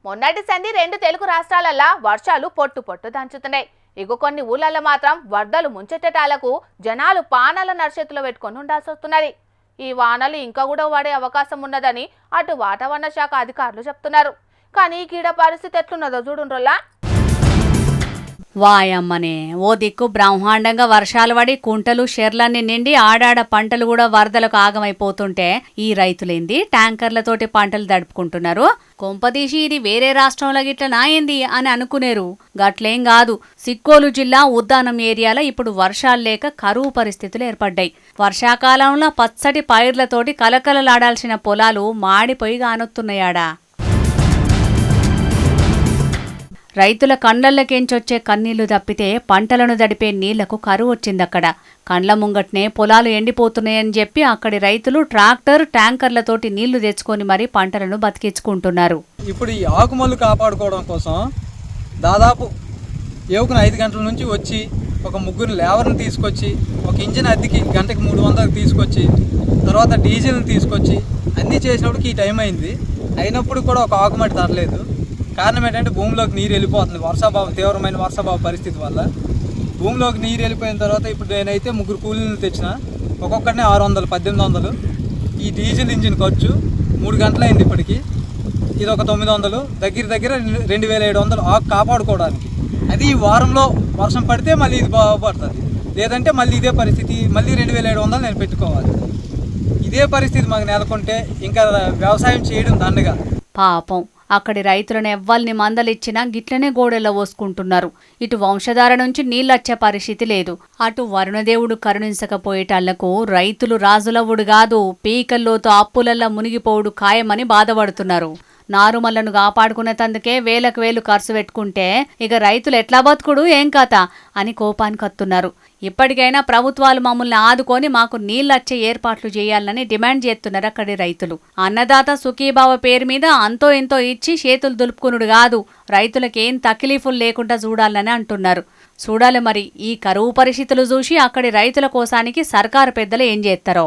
మొన్నటి సంధి రెండు తెలుగు రాష్ట్రాలల్ల వర్షాలు పొట్టు దంచుతున్నాయి. ఇగో కొన్ని ఊళ్ళల్లో మాత్రం వరదలు ముంచెత్తటాలకు జనాలు పానాల నర్చేతులో పెట్టుకొని ఉండాల్సి వస్తున్నది. ఈ వానలు ఇంకా కూడా పడే అవకాశం ఉన్నదని అటు వాతావరణ శాఖ అధికారులు చెప్తున్నారు. కానీ కీడ పరిస్థితి ఎట్లున్నదో చూడుండ్రోలా. వాయమ్మనే ఓ దిక్కు బ్రహ్మాండంగా వర్షాలు పడి కుంటలు షెర్లన్నీ నిండి ఆడాడ పంటలు కూడా వరదలకు ఆగమైపోతుంటే ఈ రైతులేంది ట్యాంకర్లతోటి పంటలు దడుపుకుంటున్నారు. కొంపదీసి ఇది వేరే రాష్ట్రంలో గిట్ల నాయింది అని అనుకునేరు. గట్లేం కాదు. సిక్కోలు జిల్లా ఉద్దానం ఏరియాలో ఇప్పుడు వర్షాలు లేక కరువు పరిస్థితులు ఏర్పడ్డాయి. వర్షాకాలంలో పచ్చటి పైర్లతోటి కలకలలాడాల్సిన పొలాలు మాడిపోయి కానొత్తున్నాయాడా. రైతుల కండ్లకెంచొచ్చే కన్నీళ్లు తప్పితే పంటలను దడిపే నీళ్లకు కరువు వచ్చిందక్కడ. కండ్ల ముంగట్నే పొలాలు ఎండిపోతున్నాయని చెప్పి అక్కడి రైతులు ట్రాక్టర్ ట్యాంకర్లతోటి నీళ్లు తెచ్చుకొని మరీ పంటలను బతికించుకుంటున్నారు. ఇప్పుడు ఈ ఆకుమల్లు కాపాడుకోవడం కోసం దాదాపు ఏవుకుని 5 గంటల నుంచి వచ్చి ఒక ముగ్గురు లేబర్ని తీసుకొచ్చి ఒక ఇంజిన్ అద్దెకి గంటకి 300 తీసుకొచ్చి తర్వాత డీజిల్ని తీసుకొచ్చి అన్నీ చేసినప్పటికి ఈ టైం అయింది. అయినప్పుడు కూడా ఒక ఆకుమట్టి తరలేదు. కారణం ఏంటంటే భూమిలోకి నీరు వెళ్ళిపోతుంది. వర్షాభావం, తీవ్రమైన వర్షాభావ పరిస్థితి వల్ల భూమిలోకి నీరు వెళ్ళిపోయిన తర్వాత ఇప్పుడు నేనైతే 3 కూలీలను తెచ్చిన, ఒక్కొక్కరినే 600, 1800. ఈ డీజిల్ ఇంజిన్ ఖర్చు 3 గంటలైంది ఇప్పటికి. ఇది ఒక 900, దగ్గర 2700 ఆకు కాపాడుకోవడానికి. అది ఈ వారంలో వర్షం పడితే మళ్ళీ ఇది బాగుపడుతుంది. లేదంటే మళ్ళీ ఇదే పరిస్థితి, మళ్ళీ 2700 నేను పెట్టుకోవాలి. ఇదే పరిస్థితి మాకు నెలకొంటే ఇంకా వ్యవసాయం చేయడం దండగా. పాపం అక్కడి రైతులను ఎవ్వల్ని మందలిచ్చినా గిట్లనే గోడెల్లో పోసుకుంటున్నారు. ఇటు వంశధార నుంచి నీళ్ళొచ్చే పరిస్థితి లేదు. అటు వరుణదేవుడు కరుణించకపోయేటాళ్లకు రైతులు రాజులవుడు కాదు, పీకల్లోతో అప్పులల్లా మునిగిపోవుడు ఖాయమని బాధపడుతున్నారు. నారుమల్లను కాపాడుకునే తందుకే వేలకు వేలు ఖర్చు పెట్టుకుంటే ఇక రైతులు ఎట్లా బతుకుడు ఏం కథ అని కోపానికి వస్తున్నారు. ఇప్పటికైనా ప్రభుత్వాలు మమ్మల్ని ఆదుకొని మాకు నీళ్ళొచ్చే ఏర్పాట్లు చేయాలని డిమాండ్ చేస్తున్నారు అక్కడి రైతులు. అన్నదాత సుఖీభావ పేరు మీద అంతో ఎంతో ఇచ్చి చేతులు దులుపుకునుడు కాదు, రైతులకేం తక్లీఫులు లేకుండా చూడాలని అంటున్నారు. చూడాలి మరి ఈ కరువు పరిస్థితులు చూసి అక్కడి రైతుల కోసానికి సర్కారు పెద్దలు ఏం చేస్తారో.